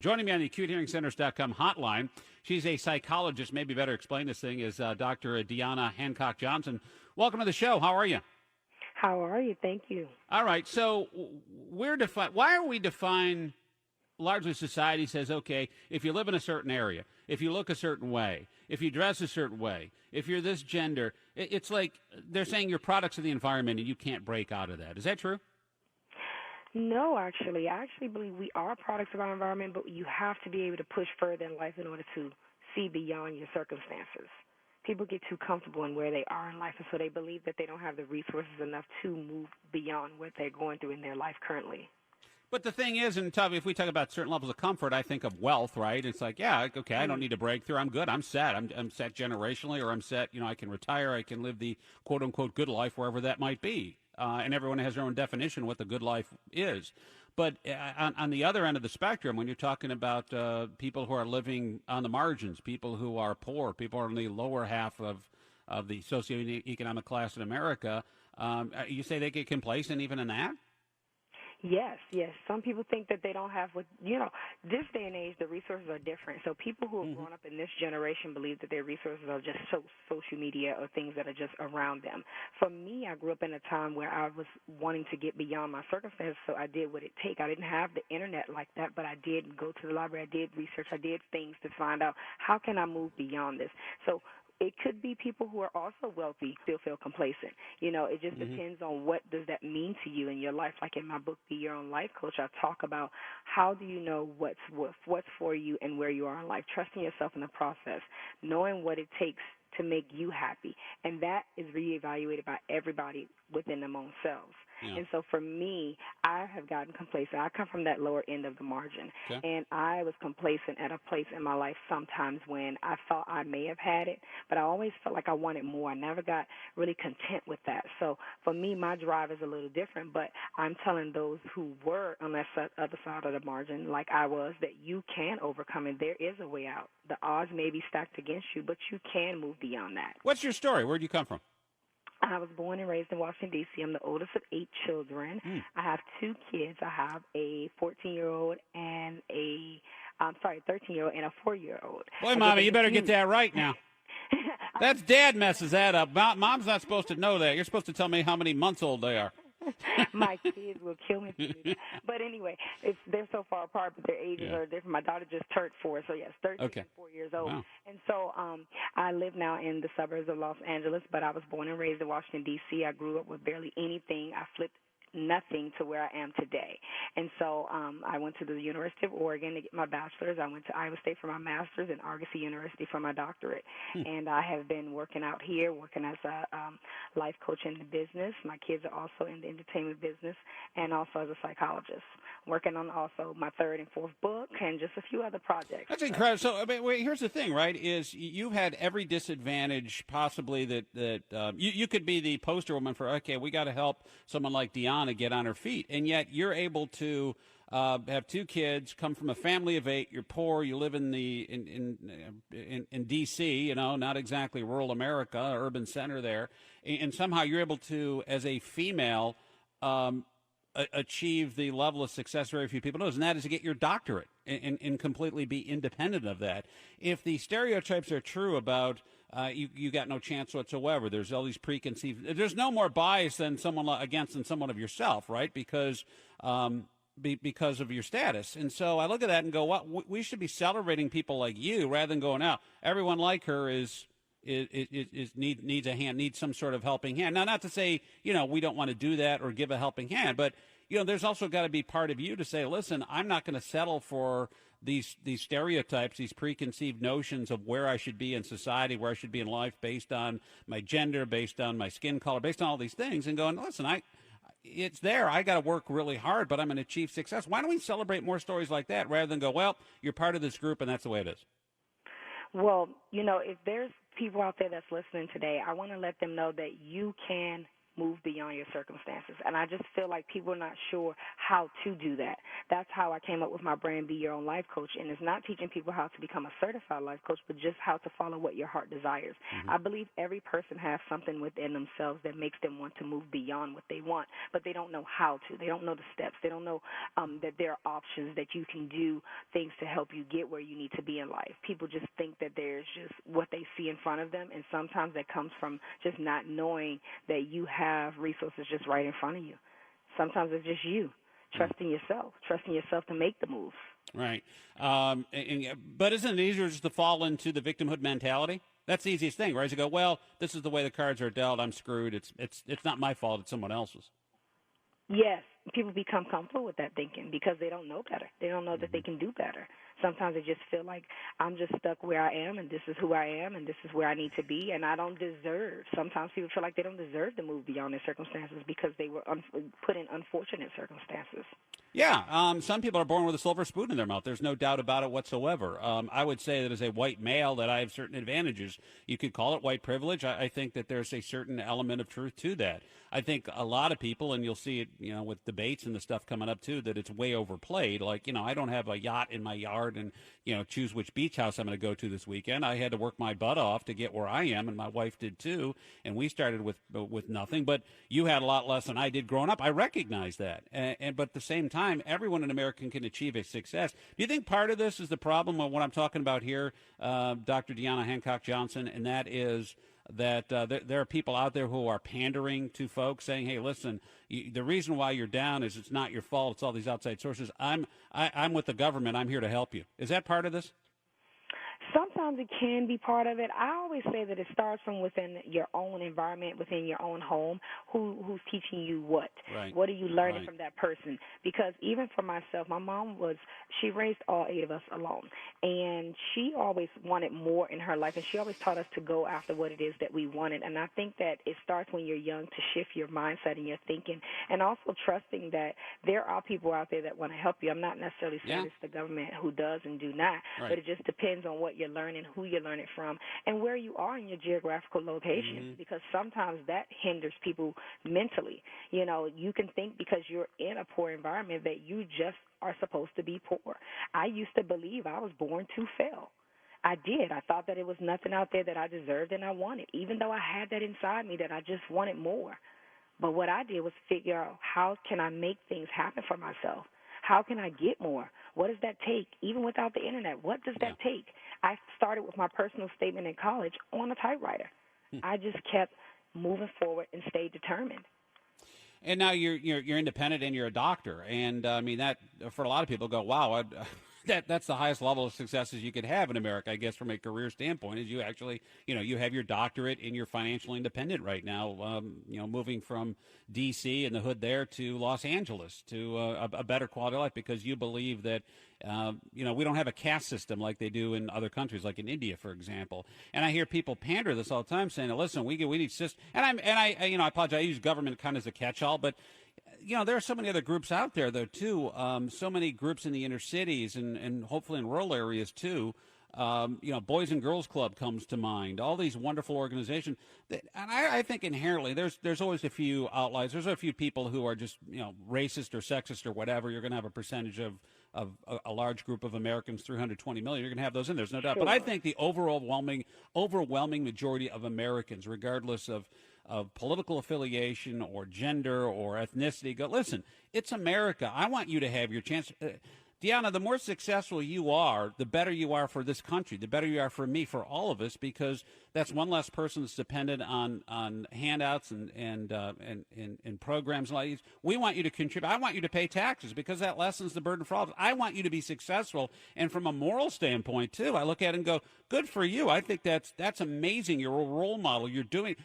Joining me on the AcuteHearingCenters.com hotline, she's a psychologist. Maybe better explain this thing is Dr. Dionna Hancock-Johnson. Welcome to the show. How are you? How are you? Thank you. All right. So why are we defined? Largely society says, okay, if you live in a certain area, if you look a certain way, if you dress a certain way, if you're this gender, it's like they're saying you're products of the environment and you can't break out of that. Is that true? No, actually. I actually believe we are products of our environment, but you have to be able to push further in life in order to see beyond your circumstances. People get too comfortable in where they are in life, and so they believe that they don't have the resources enough to move beyond what they're going through in their life currently. But the thing is, and if we talk about certain levels of comfort, I think of wealth, right? It's like, yeah, okay, I don't need a breakthrough. I'm good. I'm set. I'm set generationally, or I'm set, I can retire. I can live the quote-unquote good life wherever that might be. And everyone has their own definition of what the good life is. But on the other end of the spectrum, when you're talking about people who are living on the margins, people who are poor, people who are in the lower half of the socioeconomic class in America, you say they get complacent even in that? Yes. Some people think that they don't have what, this day and age, the resources are different. So people who have grown up in this generation believe that their resources are just social media or things that are just around them. For me, I grew up in a time where I was wanting to get beyond my circumstances, so I did what it takes. I didn't have the internet like that, but I did go to the library. I did research. I did things to find out how can I move beyond this. So it could be people who are also wealthy still feel complacent. It just depends on what does that mean to you in your life. Like in my book, Be Your Own Life Coach, I talk about how do you know what's for you and where you are in life, trusting yourself in the process, knowing what it takes to make you happy. And that is reevaluated by everybody within their own selves. Yeah. And so for me, I have gotten complacent. I come from that lower end of the margin. Okay. And I was complacent at a place in my life sometimes when I thought I may have had it, but I always felt like I wanted more. I never got really content with that. So for me, my drive is a little different, but I'm telling those who were on that other side of the margin, like I was, that you can overcome it. There is a way out. The odds may be stacked against you, but you can move beyond that. What's your story? Where did you come from? I was born and raised in Washington, D.C. I'm the oldest of 8 children. I have 2 kids. I have a 14-year-old and a 13-year-old and a 4-year-old. Boy, Mommy, you better get that right now. That's Dad messes that up. Mom's not supposed to know that. You're supposed to tell me how many months old they are. My kids will kill me for this. But anyway, they're so far apart, but their ages are different. My daughter just turned 4, so yes, 13 and 4 years old. Wow. And so I live now in the suburbs of Los Angeles, but I was born and raised in Washington, D.C. I grew up with barely anything. I flipped nothing to where I am today. And so I went to the University of Oregon to get my bachelor's. I went to Iowa State for my master's and Argosy University for my doctorate. And I have been working out here, working as a life coach in the business. My kids are also in the entertainment business, and also as a psychologist, working on also my 3rd and 4th book and just a few other projects. That's incredible. So here's the thing, right, is you've had every disadvantage possibly that you could be the poster woman for, okay, we got to help someone like Dionna to get on her feet, and yet you're able to have 2 kids, come from a family of 8. You're poor. You live in D.C. Not exactly rural America, urban center there, and somehow you're able to, as a female, achieve the level of success very few people knows, and that is to get your doctorate and completely be independent of that. If the stereotypes are true about you got no chance whatsoever, there's all these preconceived, there's no more bias than someone of yourself, right? Because of your status. And so I look at that and go, what, we should be celebrating people like you rather than going, out. Everyone like her needs a hand, needs some sort of helping hand. Now, not to say, we don't want to do that or give a helping hand, but, there's also got to be part of you to say, listen, I'm not going to settle for these stereotypes, these preconceived notions of where I should be in society, where I should be in life based on my gender, based on my skin color, based on all these things, and going, listen, it's there. I got to work really hard, but I'm going to achieve success. Why don't we celebrate more stories like that rather than go, well, you're part of this group and that's the way it is? Well, if there's people out there that's listening today, I want to let them know that you can move beyond your circumstances. And I just feel like people are not sure how to do that. That's how I came up with my brand, Be Your Own Life Coach, and it's not teaching people how to become a certified life coach, but just how to follow what your heart desires. I believe every person has something within themselves that makes them want to move beyond what they want, but they don't know how to. They don't know the steps. They don't know that there are options, that you can do things to help you get where you need to be in life. People just think that there's just what they see in front of them, and sometimes that comes from just not knowing that you have resources just right in front of you. Sometimes it's just you trusting yourself to make the moves. Right. But isn't it easier just to fall into the victimhood mentality? That's the easiest thing, right? To go, well, this is the way the cards are dealt. I'm screwed. It's not my fault. It's someone else's. Yes, people become comfortable with that thinking because they don't know better. They don't know that they can do better. Sometimes they just feel like I'm just stuck where I am, and this is who I am, and this is where I need to be, and I don't deserve. Sometimes people feel like they don't deserve to move beyond their circumstances because they were put in unfortunate circumstances. Yeah, some people are born with a silver spoon in their mouth. There's no doubt about it whatsoever. I would say that as a white male that I have certain advantages. You could call it white privilege. I think that there's a certain element of truth to that. I think a lot of people, and you'll see it, with debates and the stuff coming up too, that it's way overplayed. Like, I don't have a yacht in my yard and, choose which beach house I'm going to go to this weekend. I had to work my butt off to get where I am, and my wife did too. And we started with nothing, but you had a lot less than I did growing up. I recognize that. But at the same time, everyone in America can achieve a success. Do you think part of this is the problem of what I'm talking about here, Dr. Dionna Hancock-Johnson, and that is that there are people out there who are pandering to folks, saying, "Hey, listen, the reason why you're down is it's not your fault. It's all these outside sources. I'm with the government. I'm here to help you." Is that part of this? Sometimes it can be part of it. I always say that it starts from within your own environment, within your own home. Who's teaching you what? Right. What are you learning from that person? Because even for myself, my mom she raised all 8 of us alone. And she always wanted more in her life, and she always taught us to go after what it is that we wanted. And I think that it starts when you're young to shift your mindset and your thinking, and also trusting that there are people out there that want to help you. I'm not necessarily saying it's the government who does and do not, but it just depends on what you're learning, who you're learning from, and where you are in your geographical location, because sometimes that hinders people mentally. You can think because you're in a poor environment that you just are supposed to be poor. I used to believe I was born to fail. I did. I thought that it was nothing out there that I deserved and I wanted, even though I had that inside me that I just wanted more. But what I did was figure out, how can I make things happen for myself? How can I get more? What does that take? Even without the internet, what does that take? I started with my personal statement in college on a typewriter. I just kept moving forward and stayed determined. And now you're independent and you're a doctor, and I mean that for a lot of people go, wow, that's the highest level of successes you could have in America, I guess, from a career standpoint. Is you actually you have your doctorate and you're financially independent right now. Moving from D.C. and the hood there to Los Angeles to a better quality of life, because you believe that we don't have a caste system like they do in other countries, like in India, for example. And I hear people pander this all the time, saying, "Listen, we need system." And I apologize. I use government kind of as a catch-all, but there are so many other groups out there, though, too. So many groups in the inner cities and hopefully in rural areas too. Boys and Girls Club comes to mind. All these wonderful organizations. And I think inherently there's always a few outliers. There's a few people who are just racist or sexist or whatever. You're going to have a percentage of a large group of Americans, 320 million. You're going to have those in. There's no doubt. But I think the overwhelming majority of Americans, regardless of political affiliation or gender or ethnicity, go, listen, it's America. I want you to have your chance. Dionna, the more successful you are, the better you are for this country, the better you are for me, for all of us, because that's one less person that's dependent on handouts and programs like these. We want you to contribute. I want you to pay taxes, because that lessens the burden for all of us. I want you to be successful. And from a moral standpoint, too, I look at it and go, good for you. I think that's amazing. You're a role model.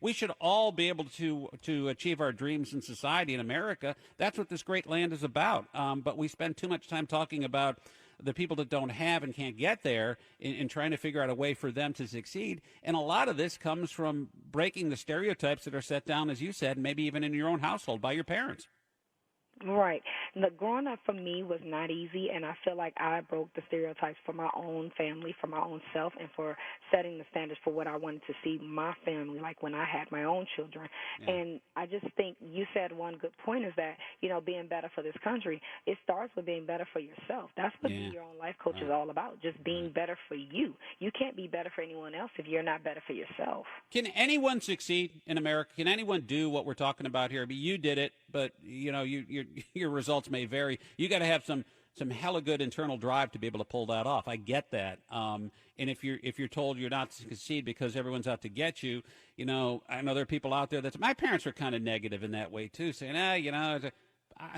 We should all be able to achieve our dreams in society in America. That's what this great land is about. But we spend too much time talking about the people that don't have and can't get there in trying to figure out a way for them to succeed. And a lot of this comes from breaking the stereotypes that are set down, as you said, maybe even in your own household by your parents. Right. Growing up for me was not easy, and I feel like I broke the stereotypes for my own family, for my own self, and for setting the standards for what I wanted to see my family like when I had my own children. Yeah. And I just think you said one good point is that, being better for this country, it starts with being better for yourself. That's what being your own life coach is all about, just being better for you. You can't be better for anyone else if you're not better for yourself. Can anyone succeed in America? Can anyone do what we're talking about here? I mean, you did it, but your results may vary. You got to have some hella good internal drive to be able to pull that off. I get that. And if you're told you're not to succeed because everyone's out to get you, I know there are people out there my parents were kind of negative in that way too, saying,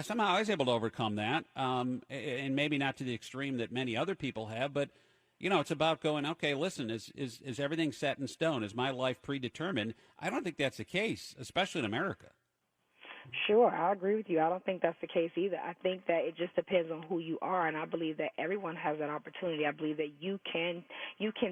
somehow I was able to overcome that, and maybe not to the extreme that many other people have, but. It's about going, okay, listen, is everything set in stone? Is my life predetermined? I don't think that's the case, especially in America. Sure, I agree with you. I don't think that's the case either. I think that it just depends on who you are, and I believe that everyone has that opportunity. I believe that you can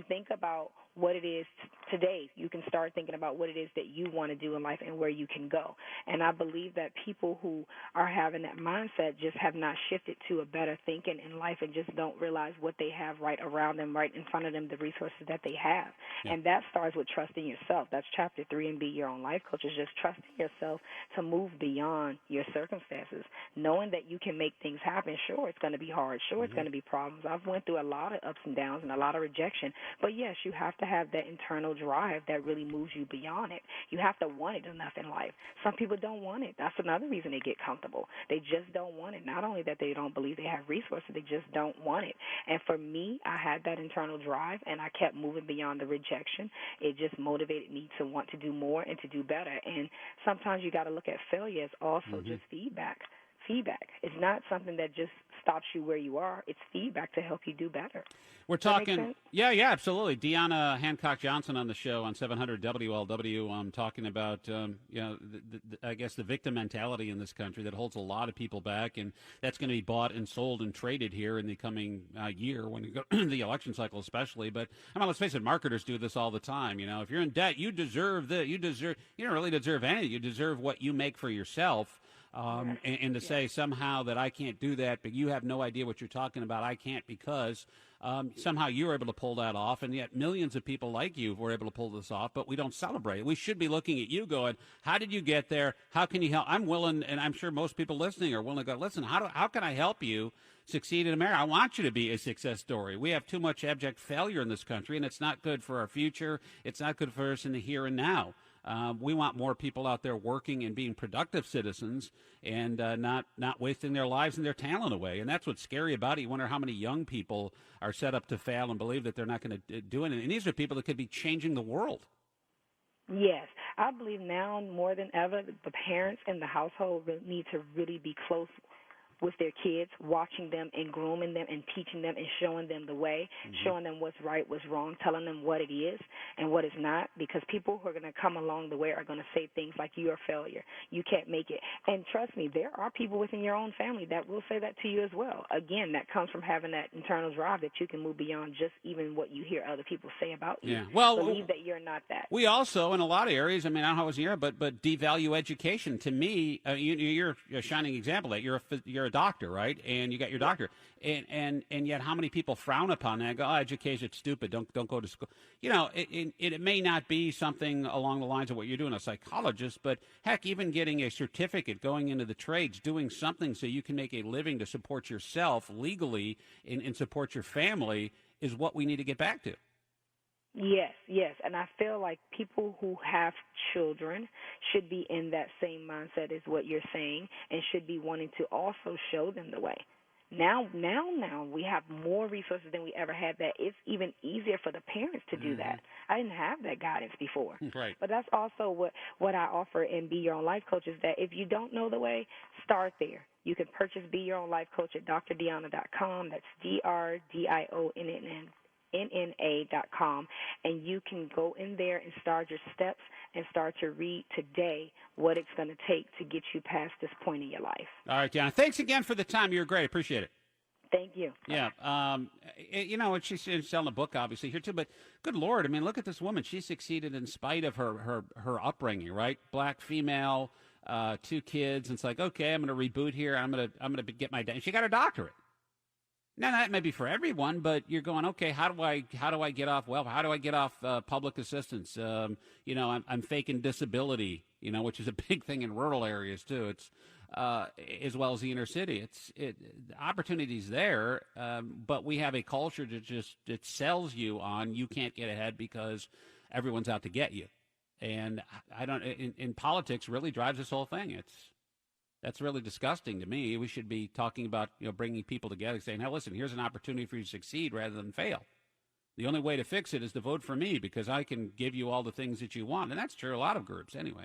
think about what it is today. You can start thinking about what it is that you want to do in life and where you can go. And I believe that people who are having that mindset just have not shifted to a better thinking in life and just don't realize what they have right around them, right in front of them, the resources that they have. Yeah. And that starts with trusting yourself. That's chapter 3 in Be Your Own Life Coach, is just trusting yourself to move beyond your circumstances, knowing that you can make things happen. Sure, it's going to be hard. Sure, it's going to be problems. I've went through a lot of ups and downs and a lot of rejection. But, yes, you have to have that internal drive that really moves you beyond it. You have to want it enough in life. Some people don't want it. That's another reason they get comfortable. They just don't want it. Not only that they don't believe they have resources, they just don't want it. And for me, I had that internal drive, and I kept moving beyond the rejection. It just motivated me to want to do more and to do better. And sometimes you got to look at failure as also just feedback. It's not something that just stops you where you are. It's feedback to help you do better. We're talking, yeah, absolutely. Dionna Hancock-Johnson on the show on 700 WLW, talking about, I guess the victim mentality in this country that holds a lot of people back, and that's going to be bought and sold and traded here in the coming year when you go the election cycle, especially. But let's face it, marketers do this all the time. If you're in debt, you deserve you don't really deserve anything. You deserve what you make for yourself. And to say somehow that I can't do that, but you have no idea what you're talking about, I can't because somehow you're able to pull that off, and yet millions of people like you were able to pull this off, but we don't celebrate it. We should be looking at you going, how did you get there? How can you help? I'm willing, and I'm sure most people listening are willing to go, listen, how can I help you succeed in America? I want you to be a success story. We have too much abject failure in this country, and it's not good for our future. It's not good for us in the here and now. We want more people out there working and being productive citizens and not wasting their lives and their talent away. And that's what's scary about it. You wonder how many young people are set up to fail and believe that they're not going to do anything. And these are people that could be changing the world. Yes. I believe now more than ever the parents in the household need to really be close with their kids, watching them and grooming them and teaching them and showing them the way, showing them what's right, what's wrong, telling them what it is and what is not, because people who are going to come along the way are going to say things like, you're a failure, you can't make it. And trust me, there are people within your own family that will say that to you as well. Again, that comes from having that internal drive that you can move beyond just even what you hear other people say about you. Yeah. Well, believe that you're not that. We also, in a lot of areas, I don't know how it was here, but devalue education. To me, you're a shining example of that. You're a doctor, right? And you got your doctor, and yet how many people frown upon that? Go, education's stupid. Don't go to school. It may not be something along the lines of what you're doing, a psychologist, but heck, even getting a certificate, going into the trades, doing something so you can make a living to support yourself legally and support your family is what we need to get back to. Yes, and I feel like people who have children should be in that same mindset as what you're saying and should be wanting to also show them the way. Now we have more resources than we ever had that it's even easier for the parents to do that. I didn't have that guidance before. Right. But that's also what I offer in Be Your Own Life Coach is that if you don't know the way, start there. You can purchase Be Your Own Life Coach at drdionna.com. That's DRDIONNA.com, and you can go in there and start your steps and start to read today what it's going to take to get you past this point in your life. All right, Dionna. Thanks again for the time. You're great. Appreciate it. Thank you. Yeah. And she's selling a book, obviously, here, too. But good Lord, look at this woman. She succeeded in spite of her upbringing, right? Black female, 2 kids. And it's like, okay, I'm going to reboot here. I'm going to get my. She got her doctorate. Now that may be for everyone, but you're going, okay, how do I get off welfare? How do I get off public assistance? I'm faking disability, which is a big thing in rural areas too. It's as well as the inner city. The opportunity's there, but we have a culture that sells you on you can't get ahead because everyone's out to get you, and in politics really drives this whole thing. That's really disgusting to me. We should be talking about, bringing people together, saying, hey, listen, here's an opportunity for you to succeed rather than fail. The only way to fix it is to vote for me because I can give you all the things that you want. And that's true, a lot of groups anyway.